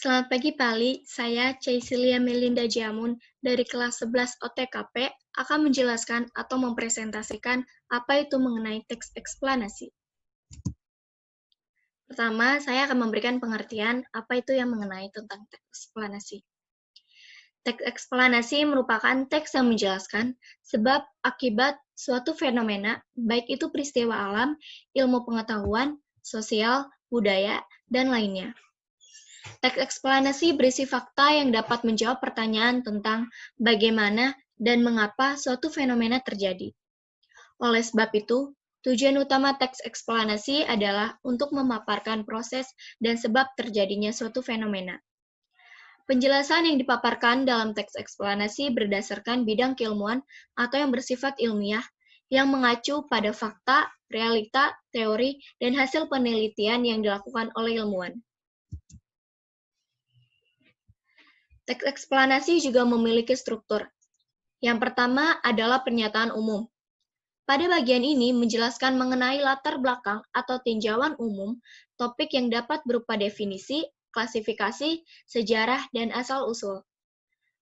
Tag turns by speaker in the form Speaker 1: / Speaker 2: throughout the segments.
Speaker 1: Selamat pagi Pali, saya Caesilia Melinda Jamun dari kelas 11 OTKP akan menjelaskan atau mempresentasikan apa itu mengenai teks eksplanasi. Pertama, saya akan memberikan pengertian apa itu yang mengenai tentang teks eksplanasi. Teks eksplanasi merupakan teks yang menjelaskan sebab akibat suatu fenomena, baik itu peristiwa alam, ilmu pengetahuan, sosial, budaya, dan lainnya. Teks eksplanasi berisi fakta yang dapat menjawab pertanyaan tentang bagaimana dan mengapa suatu fenomena terjadi. Oleh sebab itu, tujuan utama teks eksplanasi adalah untuk memaparkan proses dan sebab terjadinya suatu fenomena. Penjelasan yang dipaparkan dalam teks eksplanasi berdasarkan bidang keilmuan atau yang bersifat ilmiah, yang mengacu pada fakta, realita, teori, dan hasil penelitian yang dilakukan oleh ilmuwan. Teks eksplanasi juga memiliki struktur. Yang pertama adalah pernyataan umum. Pada bagian ini menjelaskan mengenai latar belakang atau tinjauan umum, topik yang dapat berupa definisi, klasifikasi, sejarah, dan asal-usul.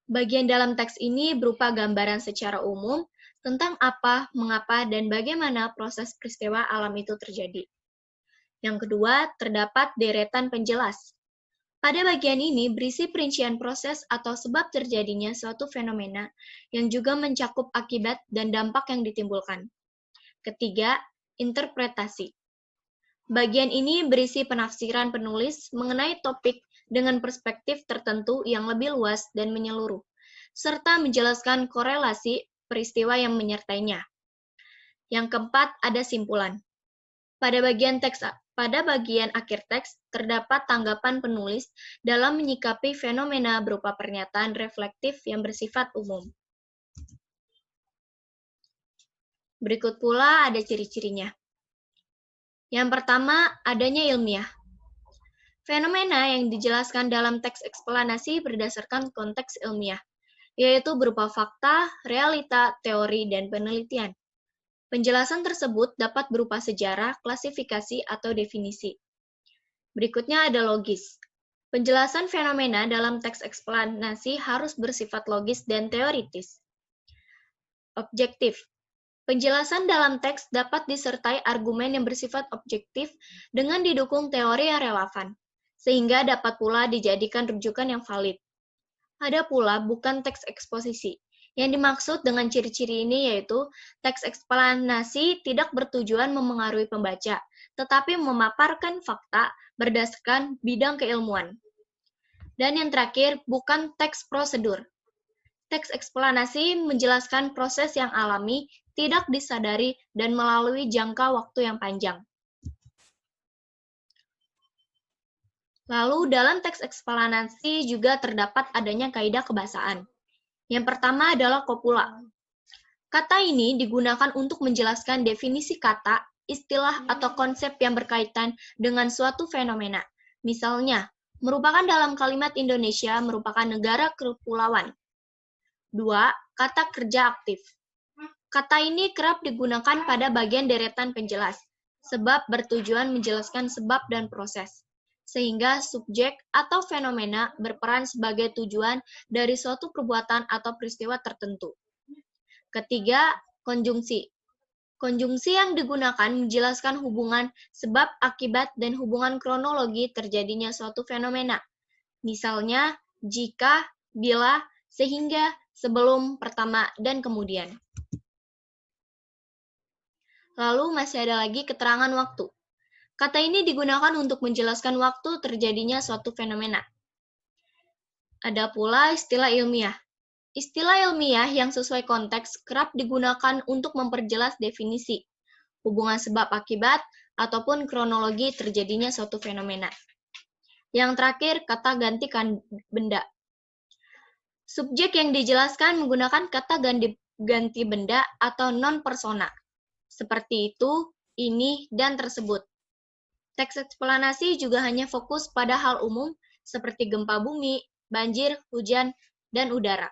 Speaker 1: Bagian dalam teks ini berupa gambaran secara umum tentang apa, mengapa, dan bagaimana proses peristiwa alam itu terjadi. Yang kedua, terdapat deretan penjelas. Pada bagian ini berisi perincian proses atau sebab terjadinya suatu fenomena yang juga mencakup akibat dan dampak yang ditimbulkan. Ketiga, interpretasi. Bagian ini berisi penafsiran penulis mengenai topik dengan perspektif tertentu yang lebih luas dan menyeluruh, serta menjelaskan korelasi peristiwa yang menyertainya. Yang keempat, ada simpulan. Pada bagian akhir teks, terdapat tanggapan penulis dalam menyikapi fenomena berupa pernyataan reflektif yang bersifat umum. Berikut pula ada ciri-cirinya. Yang pertama, adanya ilmiah. Fenomena yang dijelaskan dalam teks eksplanasi berdasarkan konteks ilmiah, yaitu berupa fakta, realita, teori, dan penelitian. Penjelasan tersebut dapat berupa sejarah, klasifikasi, atau definisi. Berikutnya ada logis. Penjelasan fenomena dalam teks eksplanasi harus bersifat logis dan teoritis. Objektif. Penjelasan dalam teks dapat disertai argumen yang bersifat objektif dengan didukung teori yang relevan, sehingga dapat pula dijadikan rujukan yang valid. Ada pula bukan teks eksposisi. Yang dimaksud dengan ciri-ciri ini yaitu teks eksplanasi tidak bertujuan memengaruhi pembaca, tetapi memaparkan fakta berdasarkan bidang keilmuan. Dan yang terakhir, bukan teks prosedur. Teks eksplanasi menjelaskan proses yang alami, tidak disadari, dan melalui jangka waktu yang panjang. Lalu dalam teks eksplanasi juga terdapat adanya kaidah kebahasaan. Yang pertama adalah kopula. Kata ini digunakan untuk menjelaskan definisi kata, istilah, atau konsep yang berkaitan dengan suatu fenomena. Misalnya, merupakan dalam kalimat Indonesia merupakan negara kepulauan. 2. Kata kerja aktif. Kata ini kerap digunakan pada bagian deretan penjelas, sebab bertujuan menjelaskan sebab dan proses, sehingga subjek atau fenomena berperan sebagai tujuan dari suatu perbuatan atau peristiwa tertentu. Ketiga, konjungsi. Konjungsi yang digunakan menjelaskan hubungan sebab, akibat, dan hubungan kronologi terjadinya suatu fenomena. Misalnya, jika, bila, sehingga, sebelum, pertama, dan kemudian. Lalu masih ada lagi keterangan waktu. Kata ini digunakan untuk menjelaskan waktu terjadinya suatu fenomena. Ada pula istilah ilmiah. Istilah ilmiah yang sesuai konteks kerap digunakan untuk memperjelas definisi, hubungan sebab akibat, ataupun kronologi terjadinya suatu fenomena. Yang terakhir, kata gantikan benda. Subjek yang dijelaskan menggunakan kata ganti benda atau non-persona. Seperti itu, ini, dan tersebut. Teks eksplanasi juga hanya fokus pada hal umum seperti gempa bumi, banjir, hujan, dan udara.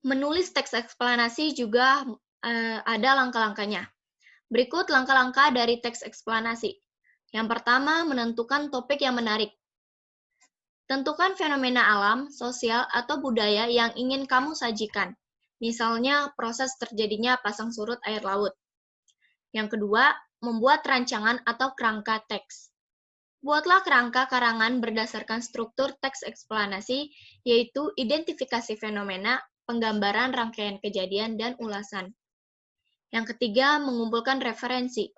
Speaker 1: Menulis teks eksplanasi juga ada langkah-langkahnya. Berikut langkah-langkah dari teks eksplanasi. Yang pertama, menentukan topik yang menarik. Tentukan fenomena alam, sosial, atau budaya yang ingin kamu sajikan. Misalnya, proses terjadinya pasang surut air laut. Yang kedua, membuat rancangan atau kerangka teks. Buatlah kerangka karangan berdasarkan struktur teks eksplanasi, yaitu identifikasi fenomena, penggambaran rangkaian kejadian, dan ulasan. Yang ketiga, mengumpulkan referensi.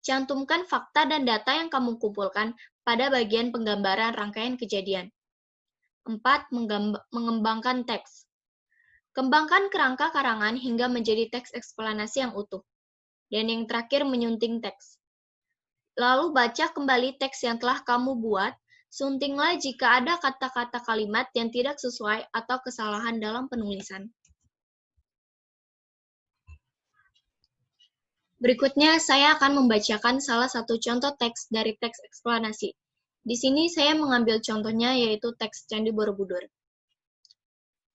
Speaker 1: Cantumkan fakta dan data yang kamu kumpulkan pada bagian penggambaran rangkaian kejadian. 4. Mengembangkan teks. Kembangkan kerangka karangan hingga menjadi teks eksplanasi yang utuh. Dan yang terakhir, menyunting teks. Lalu baca kembali teks yang telah kamu buat, suntinglah jika ada kata-kata kalimat yang tidak sesuai atau kesalahan dalam penulisan. Berikutnya, saya akan membacakan salah satu contoh teks dari teks eksplanasi. Di sini saya mengambil contohnya yaitu teks Candi Borobudur.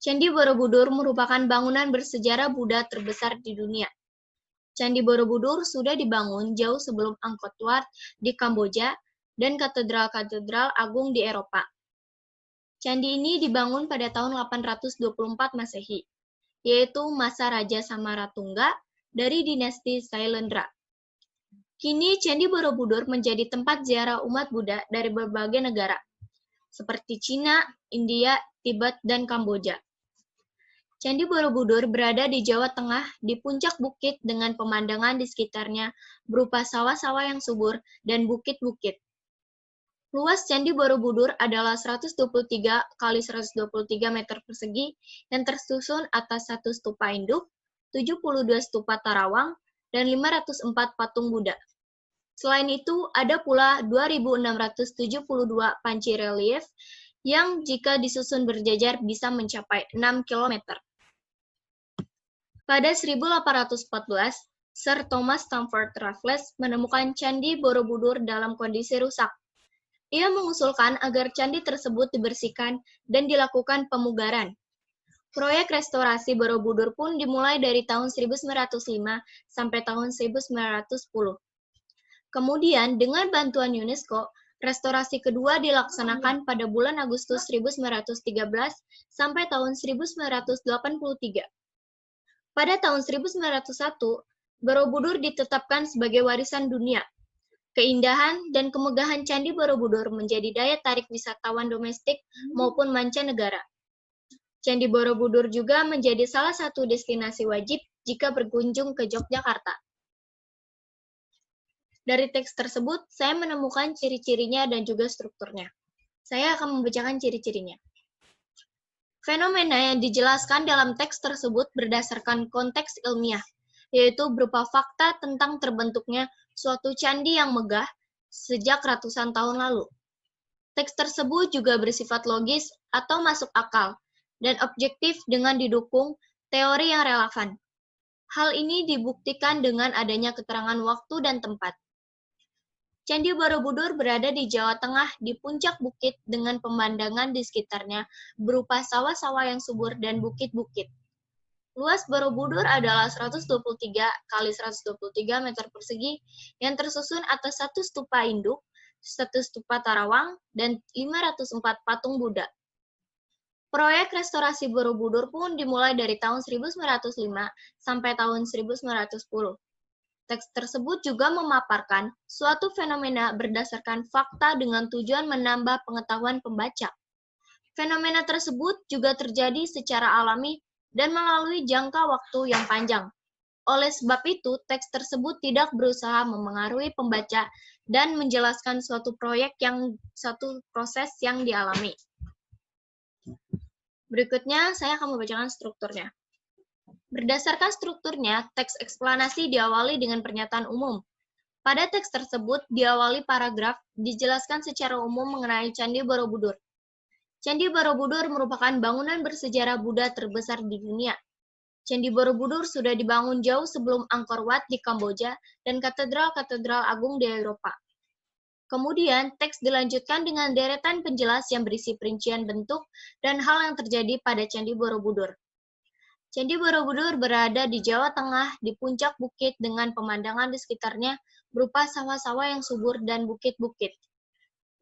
Speaker 1: Candi Borobudur merupakan bangunan bersejarah Buddha terbesar di dunia. Candi Borobudur sudah dibangun jauh sebelum Angkor Wat di Kamboja dan katedral-katedral agung di Eropa. Candi ini dibangun pada tahun 824 Masehi, yaitu masa Raja Samaratungga dari dinasti Sailendra. Kini Candi Borobudur menjadi tempat ziarah umat Buddha dari berbagai negara, seperti Cina, India, Tibet, dan Kamboja. Candi Borobudur berada di Jawa Tengah di puncak bukit dengan pemandangan di sekitarnya berupa sawah-sawah yang subur dan bukit-bukit. Luas Candi Borobudur adalah 123 kali 123 meter persegi yang tersusun atas 1 stupa induk, 72 stupa tarawang, dan 504 patung Buddha. Selain itu, ada pula 2.672 panci relief yang jika disusun berjajar bisa mencapai 6 km. Pada 1814, Sir Thomas Stamford Raffles menemukan Candi Borobudur dalam kondisi rusak. Ia mengusulkan agar candi tersebut dibersihkan dan dilakukan pemugaran. Proyek restorasi Borobudur pun dimulai dari tahun 1905 sampai tahun 1910. Kemudian, dengan bantuan UNESCO, restorasi kedua dilaksanakan pada bulan Agustus 1913 sampai tahun 1983. Pada tahun 1901, Borobudur ditetapkan sebagai warisan dunia. Keindahan dan kemegahan Candi Borobudur menjadi daya tarik wisatawan domestik maupun mancanegara. Candi Borobudur juga menjadi salah satu destinasi wajib jika berkunjung ke Yogyakarta. Dari teks tersebut, saya menemukan ciri-cirinya dan juga strukturnya. Saya akan membacakan ciri-cirinya. Fenomena yang dijelaskan dalam teks tersebut berdasarkan konteks ilmiah, yaitu berupa fakta tentang terbentuknya suatu candi yang megah sejak ratusan tahun lalu. Teks tersebut juga bersifat logis atau masuk akal, dan objektif dengan didukung teori yang relevan. Hal ini dibuktikan dengan adanya keterangan waktu dan tempat. Candi Borobudur berada di Jawa Tengah di puncak bukit dengan pemandangan di sekitarnya berupa sawah-sawah yang subur dan bukit-bukit. Luas Borobudur adalah 123 kali 123 meter persegi yang tersusun atas 1 stupa induk, 1 stupa tarawang, dan 504 patung Buddha. Proyek restorasi Borobudur pun dimulai dari tahun 1905 sampai tahun 1910. Teks tersebut juga memaparkan suatu fenomena berdasarkan fakta dengan tujuan menambah pengetahuan pembaca. Fenomena tersebut juga terjadi secara alami dan melalui jangka waktu yang panjang. Oleh sebab itu, teks tersebut tidak berusaha memengaruhi pembaca dan menjelaskan suatu proses yang dialami. Berikutnya, saya akan membacakan strukturnya. Berdasarkan strukturnya, teks eksplanasi diawali dengan pernyataan umum. Pada teks tersebut, diawali paragraf, dijelaskan secara umum mengenai Candi Borobudur. Candi Borobudur merupakan bangunan bersejarah Buddha terbesar di dunia. Candi Borobudur sudah dibangun jauh sebelum Angkor Wat di Kamboja dan katedral-katedral agung di Eropa. Kemudian, teks dilanjutkan dengan deretan penjelas yang berisi perincian bentuk dan hal yang terjadi pada Candi Borobudur. Candi Borobudur berada di Jawa Tengah di puncak bukit dengan pemandangan di sekitarnya berupa sawah-sawah yang subur dan bukit-bukit.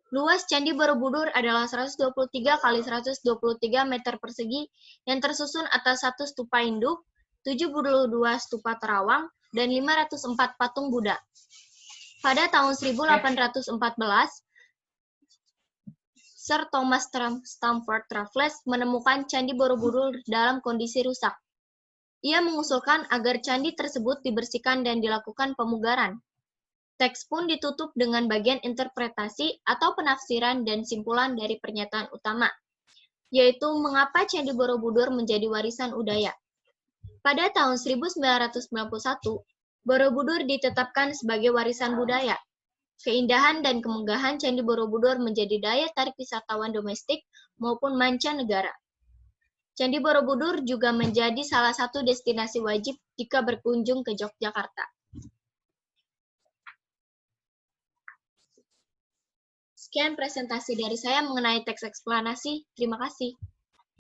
Speaker 1: Luas Candi Borobudur adalah 123 kali 123 meter persegi yang tersusun atas 1 stupa induk, 72 stupa terawang, dan 504 patung Buddha. Pada tahun 1814, Sir Thomas Stamford Raffles menemukan Candi Borobudur dalam kondisi rusak. Ia mengusulkan agar candi tersebut dibersihkan dan dilakukan pemugaran. Teks pun ditutup dengan bagian interpretasi atau penafsiran dan simpulan dari pernyataan utama, yaitu mengapa Candi Borobudur menjadi warisan budaya. Pada tahun 1991, Borobudur ditetapkan sebagai warisan budaya. Keindahan dan kemegahan Candi Borobudur menjadi daya tarik wisatawan domestik maupun mancanegara. Candi Borobudur juga menjadi salah satu destinasi wajib jika berkunjung ke Yogyakarta. Sekian presentasi dari saya mengenai teks eksplanasi. Terima kasih.